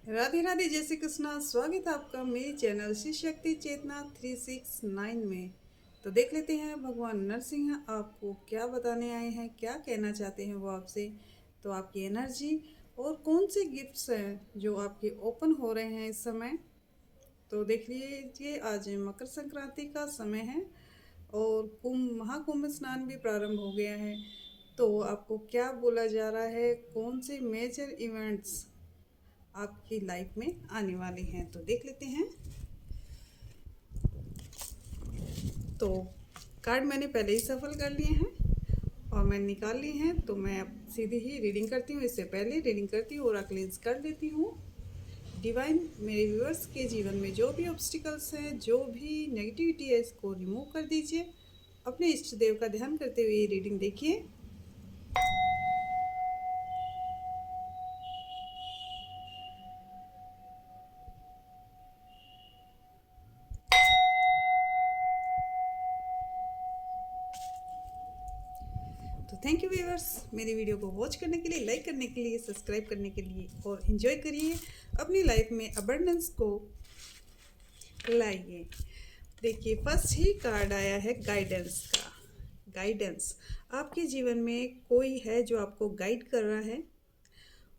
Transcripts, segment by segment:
राधे राधे, जय श्री कृष्णा। स्वागत है आपका मेरी चैनल श्री शक्ति चेतना 369 में। तो देख लेते हैं भगवान नरसिंह आपको क्या बताने आए हैं, क्या कहना चाहते हैं वो आपसे। तो आपकी एनर्जी और कौन से गिफ्ट्स हैं जो आपके ओपन हो रहे हैं इस समय। तो देख लीजिए, आज मकर संक्रांति का समय है और महाकुंभ स्नान भी प्रारंभ हो गया है। तो आपको क्या बोला जा रहा है, कौन से मेजर इवेंट्स आपकी लाइफ में आने वाले हैं, तो देख लेते हैं। तो कार्ड मैंने पहले ही सफल कर लिए हैं और मैंने निकाल लिए हैं, तो मैं अब सीधी ही रीडिंग करती हूँ। इससे पहले रीडिंग करती हूँ और क्लेंस कर लेती हूँ। डिवाइन, मेरे व्यूअर्स के जीवन में जो भी ऑब्स्टिकल्स हैं, जो भी नेगेटिविटी है, इसको रिमूव कर दीजिए। अपने इष्ट देव का ध्यान करते हुए ये रीडिंग देखिए। तो थैंक यू व्यूअर्स, मेरी वीडियो को वॉच करने के लिए, लाइक करने के लिए, सब्सक्राइब करने के लिए, और इन्जॉय करिए, अपनी लाइफ में अबंडेंस को लाइए। देखिए, फर्स्ट ही कार्ड आया है गाइडेंस का। गाइडेंस, आपके जीवन में कोई है जो आपको गाइड कर रहा है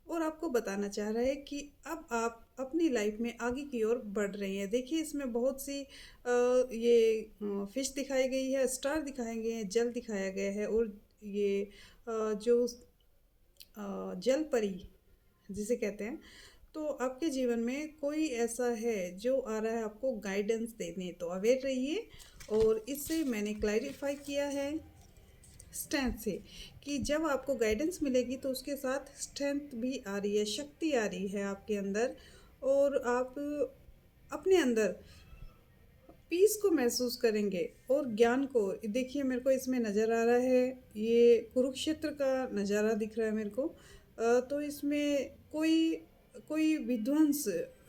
और आपको बताना चाह रहा है कि अब आप अपनी लाइफ में आगे की ओर बढ़ रही हैं। देखिए, इसमें बहुत सी ये फिश दिखाई गई है, स्टार दिखाए गए हैं, जल दिखाया गया है, और ये जो जल परी जिसे कहते हैं। तो आपके जीवन में कोई ऐसा है जो आ रहा है आपको गाइडेंस देने, तो अवेयर रहिए। और इससे मैंने क्लैरिफाई किया है स्ट्रेंथ से कि जब आपको गाइडेंस मिलेगी तो उसके साथ स्ट्रेंथ भी आ रही है, शक्ति आ रही है आपके अंदर, और आप अपने अंदर पीस को महसूस करेंगे और ज्ञान को। देखिए, मेरे को इसमें नज़र आ रहा है, ये कुरुक्षेत्र का नज़ारा दिख रहा है मेरे को। तो इसमें कोई कोई विध्वंस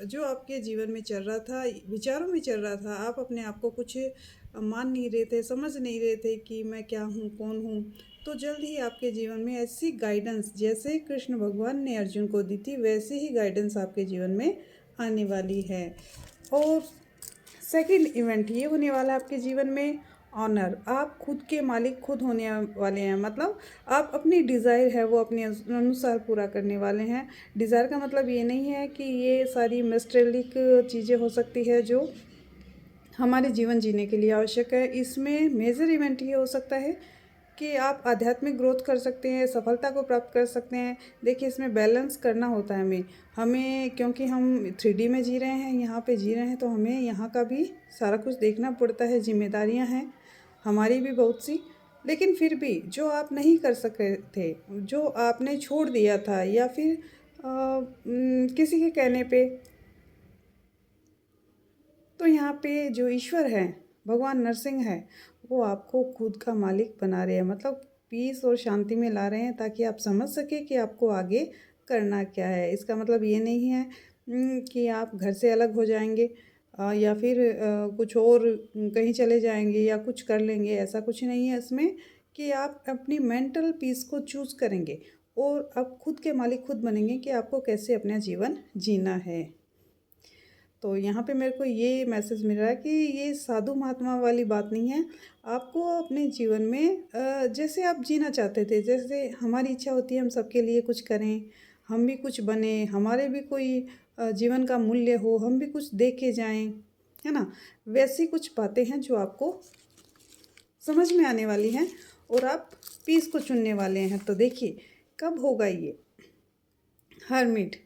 जो आपके जीवन में चल रहा था, विचारों में चल रहा था, आप अपने आप को कुछ मान नहीं रहे थे, समझ नहीं रहे थे कि मैं क्या हूँ, कौन हूँ। तो जल्द ही आपके जीवन में ऐसी गाइडेंस, जैसे कृष्ण भगवान ने अर्जुन को दी थी, वैसे ही गाइडेंस आपके जीवन में आने वाली है। और सेकंड इवेंट ये होने वाला है आपके जीवन में ऑनर। आप खुद के मालिक खुद होने वाले हैं, मतलब आप अपनी डिज़ायर है वो अपने अनुसार पूरा करने वाले हैं। डिज़ायर का मतलब ये नहीं है कि ये सारी मटेरियलिक चीज़ें हो सकती है जो हमारे जीवन जीने के लिए आवश्यक है। इसमें मेजर इवेंट ये हो सकता है कि आप आध्यात्मिक ग्रोथ कर सकते हैं, सफलता को प्राप्त कर सकते हैं। देखिए, इसमें बैलेंस करना होता है हमें क्योंकि हम 3D में जी रहे हैं, यहाँ पे जी रहे हैं, तो हमें यहाँ का भी सारा कुछ देखना पड़ता है। जिम्मेदारियाँ हैं हमारी भी बहुत सी, लेकिन फिर भी जो आप नहीं कर सके थे, जो आपने छोड़ दिया था, या फिर किसी के कहने पे, तो यहाँ पे जो ईश्वर है, भगवान नरसिंह है, वो आपको खुद का मालिक बना रहे हैं, मतलब पीस और शांति में ला रहे हैं, ताकि आप समझ सके कि आपको आगे करना क्या है। इसका मतलब ये नहीं है कि आप घर से अलग हो जाएंगे, या फिर कुछ और कहीं चले जाएंगे या कुछ कर लेंगे, ऐसा कुछ नहीं है इसमें। कि आप अपनी मेंटल पीस को चूज़ करेंगे और आप खुद के मालिक खुद बनेंगे कि आपको कैसे अपना जीवन जीना है। तो यहाँ पे मेरे को ये मैसेज मिल रहा है कि ये साधु महात्मा वाली बात नहीं है। आपको अपने जीवन में जैसे आप जीना चाहते थे, जैसे हमारी इच्छा होती है हम सबके लिए कुछ करें, हम भी कुछ बने, हमारे भी कोई जीवन का मूल्य हो, हम भी कुछ दे के जाएँ, है ना। वैसी कुछ बातें हैं जो आपको समझ में आने वाली हैं और आप पीस को चुनने वाले हैं। तो देखिए, कब होगा ये। हर्मिट,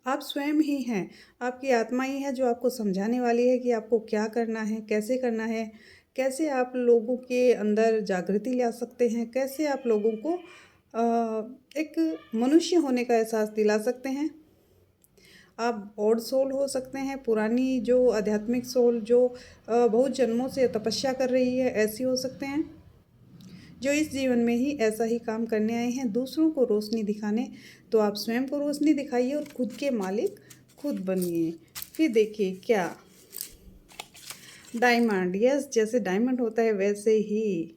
आप स्वयं ही हैं, आपकी आत्मा ही है जो आपको समझाने वाली है कि आपको क्या करना है, कैसे करना है, कैसे आप लोगों के अंदर जागृति ला सकते हैं, कैसे आप लोगों को एक मनुष्य होने का एहसास दिला सकते हैं। आप ओल्ड सोल हो सकते हैं, पुरानी जो आध्यात्मिक सोल जो बहुत जन्मों से तपस्या कर रही है, ऐसी हो सकते हैं, जो इस जीवन में ही ऐसा ही काम करने आए हैं, दूसरों को रोशनी दिखाने। तो आप स्वयं को रोशनी दिखाइए और खुद के मालिक खुद बनिए। फिर देखिए क्या, डायमंड, यस, जैसे डायमंड होता है वैसे ही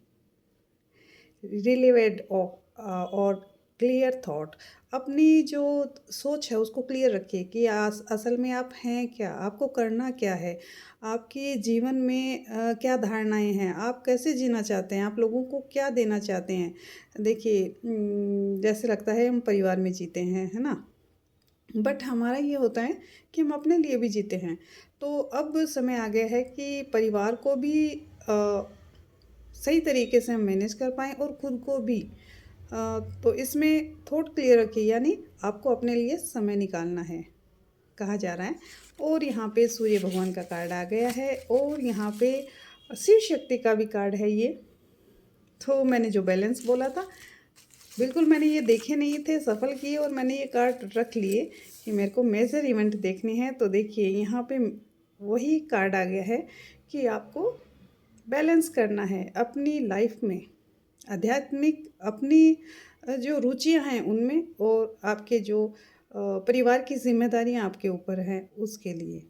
रिलेवेड और क्लियर थॉट। अपनी जो सोच है उसको क्लियर रखिए कि असल में आप हैं क्या, आपको करना क्या है, आपके जीवन में क्या धारणाएं हैं, आप कैसे जीना चाहते हैं, आप लोगों को क्या देना चाहते हैं। देखिए जैसे लगता है हम परिवार में जीते हैं, है ना, बट हमारा ये होता है कि हम अपने लिए भी जीते हैं। तो अब समय आ गया है कि परिवार को भी सही तरीके से हम मैनेज कर पाएँ और ख़ुद को भी। तो इसमें थॉट क्लियर रखिए, यानी आपको अपने लिए समय निकालना है, कहा जा रहा है। और यहाँ पे सूर्य भगवान का कार्ड आ गया है और यहाँ पे शिव शक्ति का भी कार्ड है ये। तो मैंने जो बैलेंस बोला था, बिल्कुल मैंने ये देखे नहीं थे, सफल किए और मैंने ये कार्ड रख लिए कि मेरे को मेजर इवेंट देखने हैं। तो देखिए यहाँ पे वही कार्ड आ गया है कि आपको बैलेंस करना है अपनी लाइफ में, आध्यात्मिक अपनी जो रुचियां हैं उनमें, और आपके जो परिवार की जिम्मेदारियां आपके ऊपर हैं उसके लिए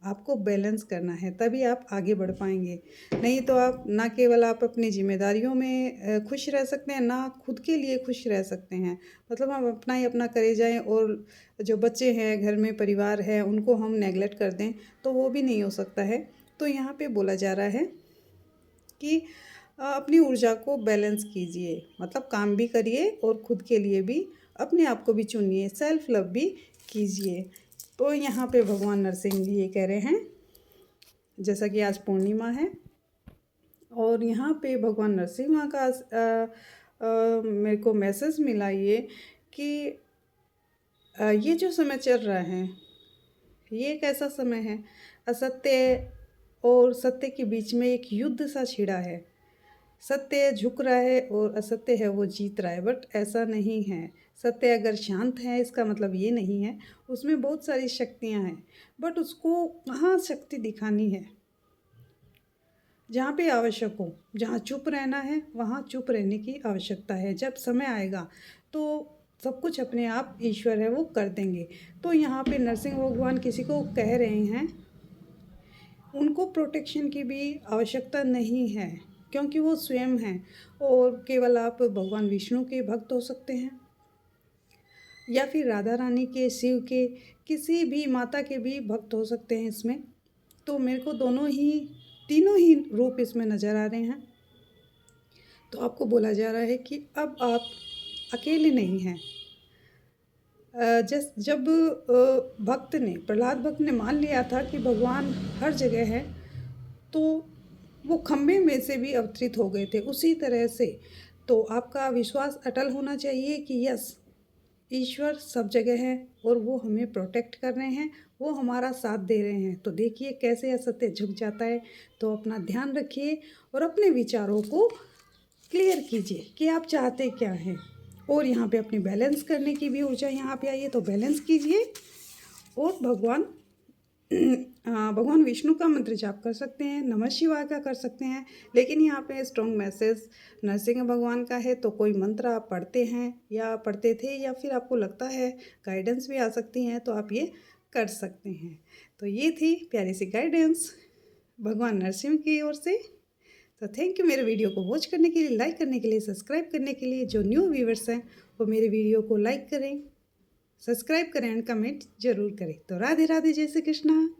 आपको बैलेंस करना है, तभी आप आगे बढ़ पाएंगे। नहीं तो आप ना केवल आप अपनी जिम्मेदारियों में खुश रह सकते हैं, ना खुद के लिए खुश रह सकते हैं। मतलब हम अपना ही अपना करे जाएं और जो बच्चे हैं, घर में परिवार है, उनको हम नेगलेक्ट कर दें तो वो भी नहीं हो सकता है। तो यहाँ पे बोला जा रहा है कि अपनी ऊर्जा को बैलेंस कीजिए, मतलब काम भी करिए और खुद के लिए भी अपने आप को भी चुनिए, सेल्फ लव भी कीजिए। तो यहाँ पे भगवान नरसिंह भी ये कह रहे हैं, जैसा कि आज पूर्णिमा है और यहाँ पे भगवान नरसिम्हा का मेरे को मैसेज मिला ये कि ये जो समय चल रहा है ये एक ऐसा समय है, असत्य और सत्य के बीच में एक युद्ध सा छिड़ा है। सत्य झुक रहा है और असत्य है वो जीत रहा है, बट ऐसा नहीं है। सत्य अगर शांत है इसका मतलब ये नहीं है, उसमें बहुत सारी शक्तियां हैं, बट उसको वहाँ शक्ति दिखानी है जहाँ पे आवश्यक हो। जहाँ चुप रहना है वहाँ चुप रहने की आवश्यकता है। जब समय आएगा तो सब कुछ अपने आप ईश्वर है वो कर देंगे। तो यहाँ पे नरसिंह भगवान किसी को कह रहे हैं, उनको प्रोटेक्शन की भी आवश्यकता नहीं है क्योंकि वो स्वयं हैं। और केवल आप भगवान विष्णु के भक्त हो सकते हैं या फिर राधा रानी के, शिव के, किसी भी माता के भी भक्त हो सकते हैं इसमें। तो मेरे को दोनों ही, तीनों ही रूप इसमें नज़र आ रहे हैं। तो आपको बोला जा रहा है कि अब आप अकेले नहीं हैं। जब भक्त ने, प्रहलाद भक्त ने मान लिया था कि भगवान हर जगह है, तो वो खम्भे में से भी अवतरित हो गए थे उसी तरह से। तो आपका विश्वास अटल होना चाहिए कि यस, ईश्वर सब जगह है और वो हमें प्रोटेक्ट कर रहे हैं, वो हमारा साथ दे रहे हैं। तो देखिए कैसे असत्य झुक जाता है। तो अपना ध्यान रखिए और अपने विचारों को क्लियर कीजिए कि आप चाहते क्या हैं। और यहाँ पे अपनी बैलेंस करने की भी ऊर्जा यहाँ पे आई है, तो बैलेंस कीजिए। और भगवान विष्णु का मंत्र जाप कर सकते हैं, नमः शिवाय का कर सकते हैं। लेकिन यहाँ पे स्ट्रॉन्ग मैसेज नरसिंह भगवान का है, तो कोई मंत्र आप पढ़ते हैं या पढ़ते थे या फिर आपको लगता है गाइडेंस भी आ सकती हैं तो आप ये कर सकते हैं। तो ये थी प्यारी सी गाइडेंस भगवान नरसिंह की ओर से। तो थैंक यू मेरे वीडियो को वॉच करने के लिए, लाइक करने के लिए, सब्सक्राइब करने के लिए। जो न्यू व्यूवर्स हैं वो मेरे वीडियो को लाइक करें, सब्सक्राइब करें एंड कमेंट जरूर करें। तो राधे राधे, जय श्री कृष्णा।